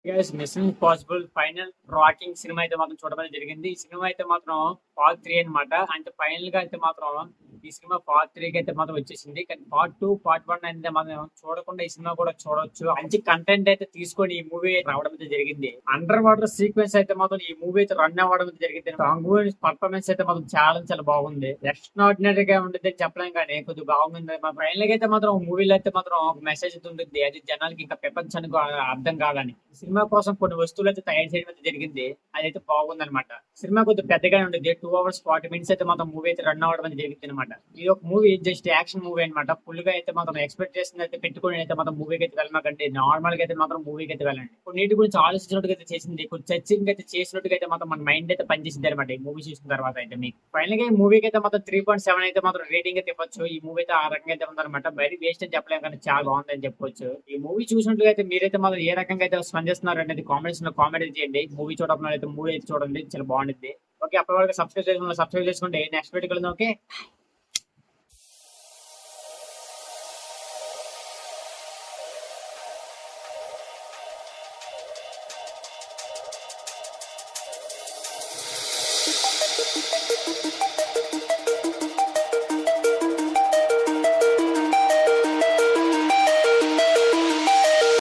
Guys Mission Impossible final rocking cinema అయితే మాత్రం చూడడం జరిగింది. ఈ సినిమా అయితే మాత్రం పార్ట్ 3 అన్నమాట. అంటే ఫైనల్ గా అయితే మాత్రం ఈ సినిమా పార్ట్ 3 కి అయితే మాత్రం వచ్చేసింది. కానీ పార్ట్ 2, పార్ట్ 1 అయితే మనం చూడకుండా ఈ సినిమా కూడా చూడొచ్చు. మంచి కంటెంట్ అయితే తీసుకొని ఈ మూవీ రావడం అయితే జరిగింది. అండర్ వాటర్ సీక్వెన్స్ అయితే మాత్రం ఈ మూవీ అయితే రన్ అవ్వడం అయితే జరిగింది. సాంగ్ పర్ఫార్మెన్స్ అయితే మాత్రం చాలా చాలా బాగుంది. ఎక్స్ట్రాడినరీ గా ఉంటుంది చెప్పలేం కానీ కొద్దిగా బాగుంది. మా ఫైనల్ గా అయితే మాత్రం మూవీలో అయితే మాత్రం ఒక మెసేజ్ అయితే ఉంటుంది. అది జనాలకి ఇంకా ప్రపంచానికి అర్థం కాదని సినిమా కోసం కొన్ని వస్తువులు అయితే తయారు చేయడం అయితే జరిగింది. అదైతే బాగుంది అనమాట. సినిమా కొద్దిగా పెద్దగా ఉంటుంది. 2 hours 40 minutes అయితే మాత్రం మూవీ అయితే రన్ అవ్వడం అయితే జరిగింది అనమాట. ఇది ఒక మూవీ జస్ట్ యాక్షన్ మూవీ అనమాట. ఫుల్ గా అయితే మాత్రం ఎక్స్పెక్టేషన్ అయితే పెట్టుకుని అయితే మాత్రం మూవీకి అయితే వెళ్ళమాకండి. నార్మల్ గా అయితే మాత్రం మూవీకి అయితే వెళ్ళండి. కొన్నిటి గురించి ఆలోచించినట్టుగా అయితే చేసింది, కొన్ని చర్చింగ్ అయితే చేసినట్టుగా అయితే మాత్రం మన మైండ్ అయితే పనిచేసింది అనమాట. ఈ మూవీ చూసిన తర్వాత అయితే మీకు ఫైనల్ గా ఈ మూవీకి అయితే మాత్రం 3.7 అయితే మాత్రం రేటింగ్ అయితే ఇవ్వచ్చు. ఈ మూవీ అయితే ఆ రకంగా అయితే ఉందన్నమాట. వెరీ వేస్ట్ అని చెప్పలేం కానీ చాలా బాగుంది అని చెప్పొచ్చు. ఈ మూవీ చూసినట్టుగా అయితే మీరైతే మాత్రం ఏ రకంగా అయితే స్పందిస్తున్నారు అనేది కామెంట్స్ లో కామెంట్ చేయండి. మూవీ చూడడం అయితే మూవీ అయితే చూడండి, చాలా బాగుంటుంది. ఓకే, అప్పటి వరకు సబ్స్క్రైబ్ చేసుకోండి. Next video okay.